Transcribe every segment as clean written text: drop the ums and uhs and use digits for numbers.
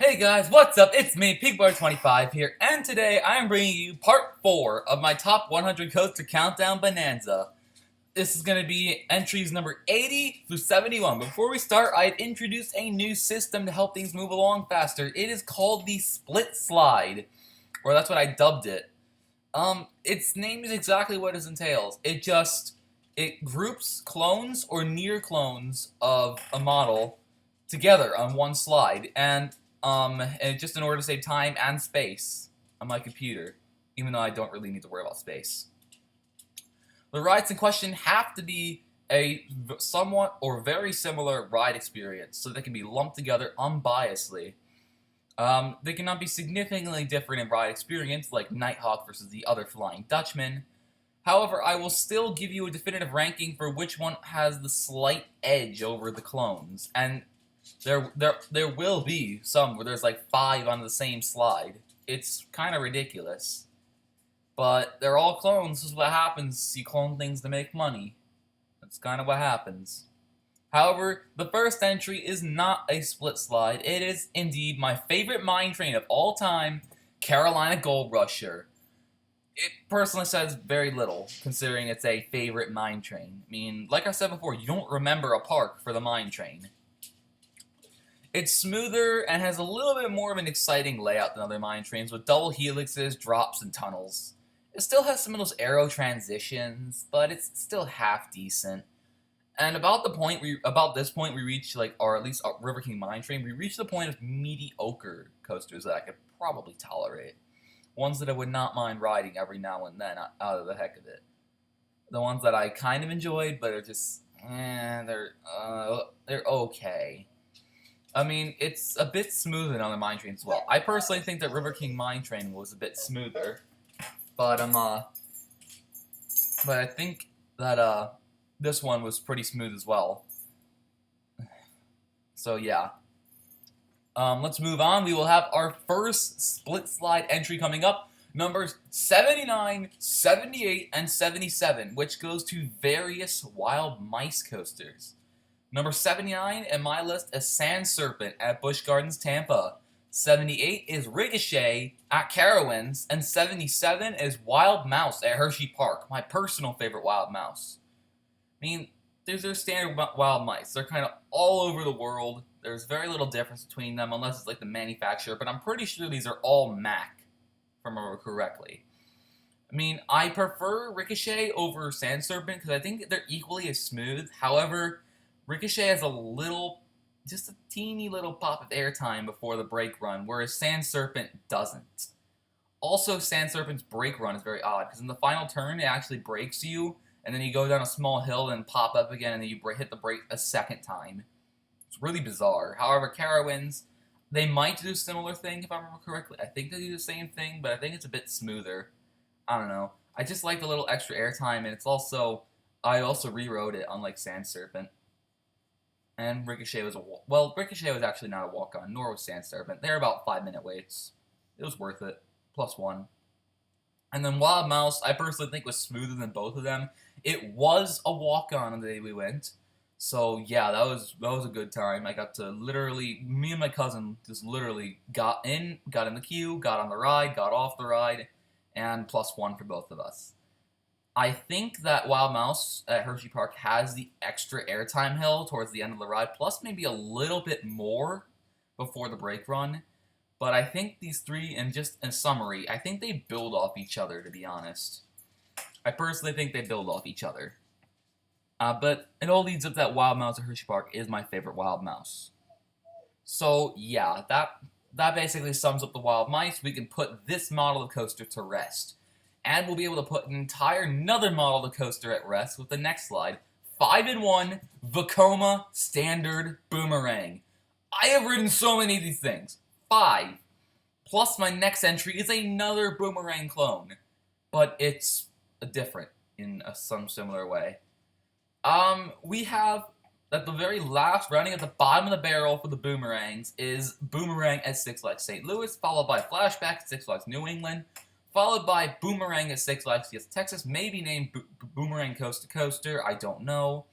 Hey guys, what's up? It's me, PigBar25 here, and today I am bringing you part 4 of my top 100 Coaster Countdown Bonanza. This is going to be entries number 80 through 71. Before we start, I've introduced a new system to help things move along faster. It is called the Split Slide, or that's what I dubbed it. Its name is exactly what it entails. It groups clones or near clones of a model together on one slide, and just in order to save time and space on my computer, even though I don't really need to worry about space. The rides in question have to be a somewhat or very similar ride experience, so they can be lumped together unbiasedly. They cannot be significantly different in ride experience, like Nighthawk versus the other Flying Dutchman. However, I will still give you a definitive ranking for which one has the slight edge over the clones, and there will be some where there's like 5 on the same slide. It's kind of ridiculous. But they're all clones. This is what happens. You clone things to make money. That's kind of what happens. However, the first entry is not a split slide. It is indeed my favorite mine train of all time, Carolina Gold Rusher. It personally says very little, considering it's a favorite mine train. I mean, like I said before, you don't remember a park for the mine train. It's smoother and has a little bit more of an exciting layout than other mine trains, with double helixes, drops, and tunnels. It still has some of those aero transitions, but it's still half decent. And about this point we reach, or at least River King Mine Train, we reach the point of mediocre coasters that I could probably tolerate. Ones that I would not mind riding every now and then out of the heck of it. The ones that I kind of enjoyed, but are just, they're okay. I mean, it's a bit smoother than other mine trains as well. I personally think that River King Mine Train was a bit smoother, but I think that this one was pretty smooth as well. So yeah. Let's move on. We will have our first split slide entry coming up. Numbers 79, 78, and 77, which goes to various Wild Mice coasters. Number 79 in my list is Sand Serpent at Busch Gardens, Tampa. 78 is Ricochet at Carowinds, and 77 is Wild Mouse at Hershey Park, my personal favorite Wild Mouse. I mean, these are standard Wild Mice. They're kind of all over the world. There's very little difference between them, unless it's like the manufacturer, but I'm pretty sure these are all Mac, if I remember correctly. I mean, I prefer Ricochet over Sand Serpent because I think they're equally as smooth. However, Ricochet has just a teeny little pop of airtime before the brake run, whereas Sand Serpent doesn't. Also, Sand Serpent's brake run is very odd, because in the final turn, it actually brakes you, and then you go down a small hill and pop up again, and then you hit the brake a second time. It's really bizarre. However, Carowinds, they might do a similar thing, if I remember correctly. I think they do the same thing, but I think it's a bit smoother. I don't know. I just like the little extra airtime, and I also rewrote it, unlike Sand Serpent. And Ricochet was Ricochet was actually not a walk-on, nor was Sand Serpent. They're about 5-minute waits. It was worth it. +1. And then Wild Mouse, I personally think was smoother than both of them. It was a walk-on on the day we went. So yeah, that was a good time. I got to me and my cousin just literally got in the queue, got on the ride, got off the ride, and +1 for both of us. I think that Wild Mouse at Hershey Park has the extra airtime hill towards the end of the ride, plus maybe a little bit more before the brake run. But I think these three, and just in summary, I think they build off each other, to be honest. I personally think they build off each other. But it all leads up that Wild Mouse at Hershey Park is my favorite Wild Mouse. So yeah, that basically sums up the Wild Mice. We can put this model of coaster to rest. And we'll be able to put another model of the coaster at rest with the next slide. 5-in-1 Vekoma Standard Boomerang. I have ridden so many of these things. 5. Plus my next entry is another Boomerang clone. But it's different in some similar way. We have, at the very last, rounding at the bottom of the barrel for the Boomerangs, is Boomerang at Six Flags St. Louis, followed by Flashback at Six Flags New England, followed by Boomerang at Six Flags Texas, maybe named Boomerang Coast to Coaster, I don't know.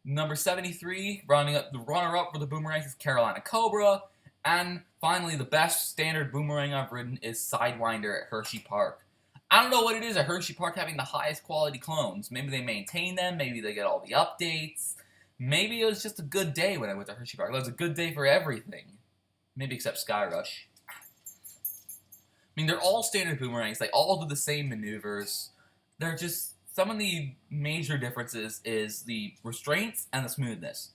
Number 73, rounding up the runner-up for the Boomerangs is Carolina Cobra, And finally, the best standard boomerang I've ridden is Sidewinder at Hershey Park. I don't know what it is at Hershey Park having the highest quality clones. Maybe they maintain them, maybe they get all the updates. Maybe it was just a good day when I went to Hershey Park. It was a good day for everything. Maybe except Skyrush. I mean, they're all standard boomerangs. They all do the same maneuvers. They're just... Some of the major differences is the restraints and the smoothness.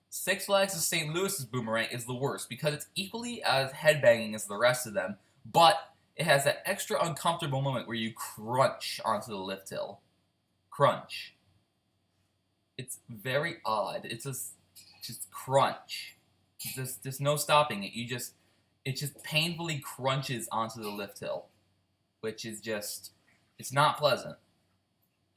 Six Flags St. Louis's boomerang is the worst because it's equally as headbanging as the rest of them, but it has that extra uncomfortable moment where you crunch onto the lift hill. Crunch. It's very odd. It's just crunch. There's no stopping it. It just painfully crunches onto the lift hill, which is just, it's not pleasant.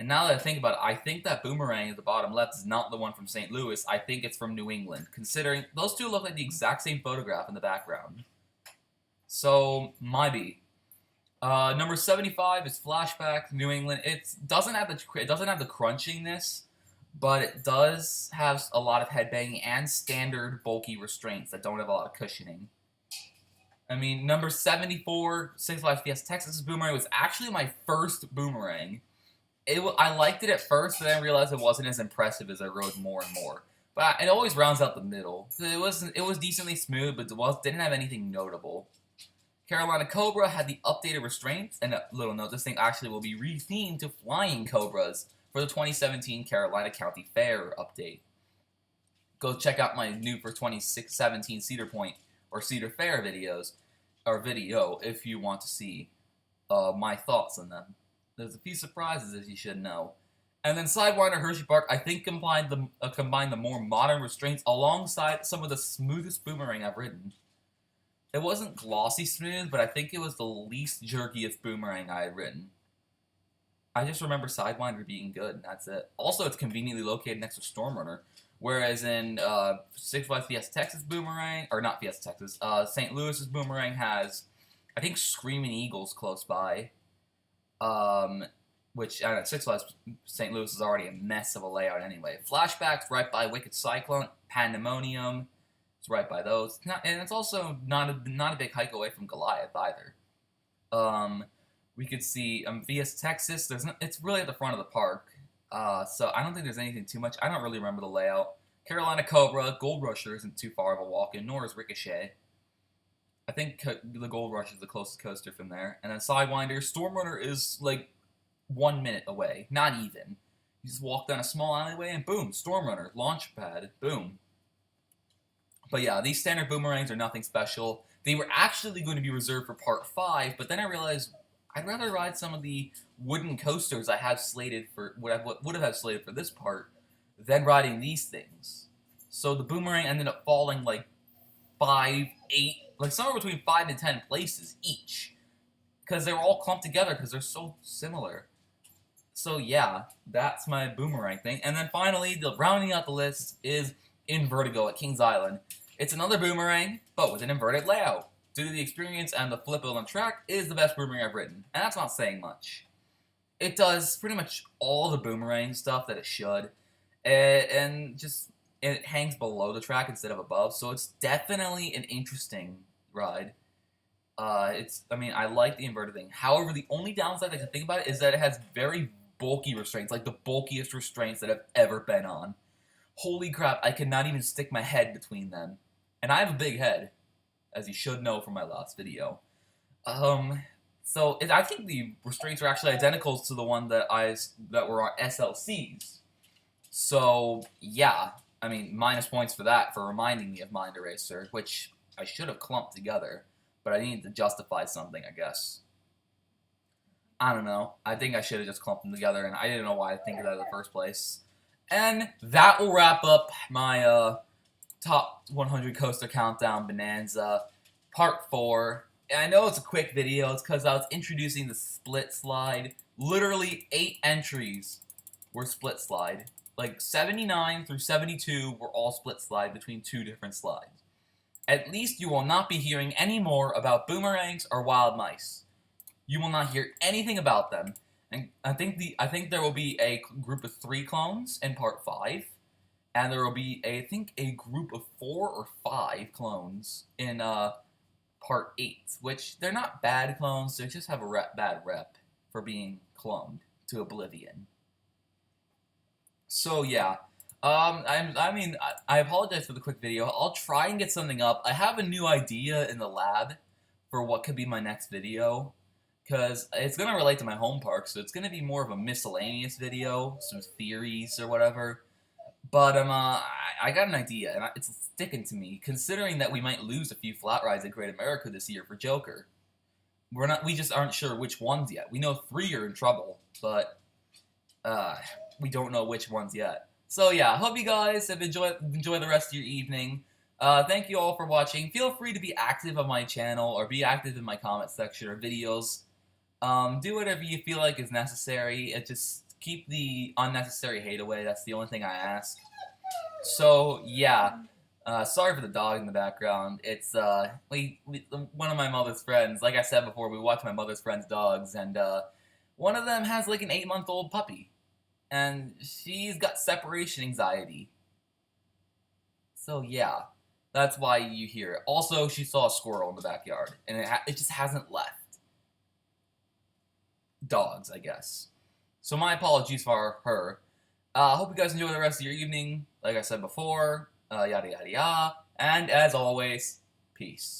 And now that I think about it, I think that boomerang at the bottom left is not the one from St. Louis. I think it's from New England, considering those two look like the exact same photograph in the background. So, my B. Number 75 is Flashback, New England. It doesn't have the crunchiness, but it does have a lot of headbanging and standard bulky restraints that don't have a lot of cushioning. I mean, number 74, Six Flags Fiesta Texas Boomerang was actually my first boomerang. I liked it at first, but then I realized it wasn't as impressive as I rode more and more. But it always rounds out the middle. It was decently smooth, but didn't have anything notable. Carolina Cobra had the updated restraints, and a little note, this thing actually will be rethemed to Flying Cobras for the 2017 Carolina County Fair update. Go check out my new for 2017 Cedar Point or Cedar Fair video if you want to see my thoughts on them. There's a few surprises, as you should know. And then Sidewinder Hershey Park, I think combined the more modern restraints alongside some of the smoothest boomerang I've ridden. It wasn't glossy smooth, but I think it was the least jerkiest boomerang I had ridden. I just remember Sidewinder being good, and that's it. Also, it's conveniently located next to Stormrunner, whereas in Six Flags Fiesta Texas Boomerang, or not Fiesta Texas, St. Louis's Boomerang has, I think, Screaming Eagles close by. Which, I don't know, Six Flags St. Louis is already a mess of a layout anyway. Flashback's right by Wicked Cyclone, Pandemonium, it's right by those. And it's also not a big hike away from Goliath either. We could see Fiesta Texas, it's really at the front of the park, so I don't think there's anything too much. I don't really remember the layout. Carolina Cobra, Gold Rusher isn't too far of a walk-in, nor is Ricochet. I think the Gold Rush is the closest coaster from there. And then Sidewinder, Stormrunner is like 1 minute away. Not even. You just walk down a small alleyway and boom, Stormrunner, launch pad, boom. But yeah, these standard boomerangs are nothing special. They were actually going to be reserved for Part 5, but then I realized I'd rather ride some of the wooden coasters I have slated for, would have had slated for this part, than riding these things. So the boomerang ended up falling like 5, 8, like somewhere between 5 and 10 places each. Because they were all clumped together because they're so similar. So yeah, that's my boomerang thing. And then finally, rounding out the list is in Vertigo at Kings Island. It's another boomerang, but with an inverted layout. Due to the experience and the flip on the track, it is the best boomerang I've ridden. And that's not saying much. It does pretty much all the boomerang stuff that it should. And it hangs below the track instead of above, so it's definitely an interesting ride. I like the inverted thing. However, the only downside I can think about it is that it has very bulky restraints, like the bulkiest restraints that I've ever been on. Holy crap, I cannot even stick my head between them. And I have a big head, as you should know from my last video. I think the restraints are actually identical to the one that were on SLCs. So, yeah. I mean, minus points for that, for reminding me of Mind Eraser, which I should have clumped together, but I needed to justify something, I guess. I don't know. I think I should have just clumped them together, and I didn't know why I think of that in the first place. And that will wrap up my top 100 Coaster Countdown Bonanza, Part 4. And I know it's a quick video, it's because I was introducing the split slide. Literally 8 entries were split slide. Like 79 through 72 were all split slide between 2 different slides. At least you will not be hearing any more about boomerangs or wild mice. You will not hear anything about them. And I think there will be a group of 3 clones in Part 5. and there will be, I think, a group of 4 or 5 clones in Part 8, which they're not bad clones, they just have a bad rep for being cloned to oblivion. So yeah, I apologize for the quick video. I'll try and get something up. I have a new idea in the lab for what could be my next video, because it's going to relate to my home park, so it's going to be more of a miscellaneous video, some theories or whatever. But I got an idea, and it's sticking to me, considering that we might lose a few flat rides at Great America this year for Joker. We just aren't sure which ones yet. We know 3 are in trouble, but we don't know which ones yet. So yeah, hope you guys have enjoy the rest of your evening. Thank you all for watching. Feel free to be active on my channel, or be active in my comment section or videos. Do whatever you feel like is necessary. Just keep the unnecessary hate away. That's the only thing I ask. So yeah, sorry for the dog in the background. It's one of my mother's friends. Like I said before, we watch my mother's friends' dogs, and one of them has like an 8-month-old puppy, and she's got separation anxiety. So yeah, that's why you hear it. Also, she saw a squirrel in the backyard, and it just hasn't left. Dogs, I guess. So my apologies for her. Hope you guys enjoy the rest of your evening. Like I said before, yada yada yada. And as always, peace.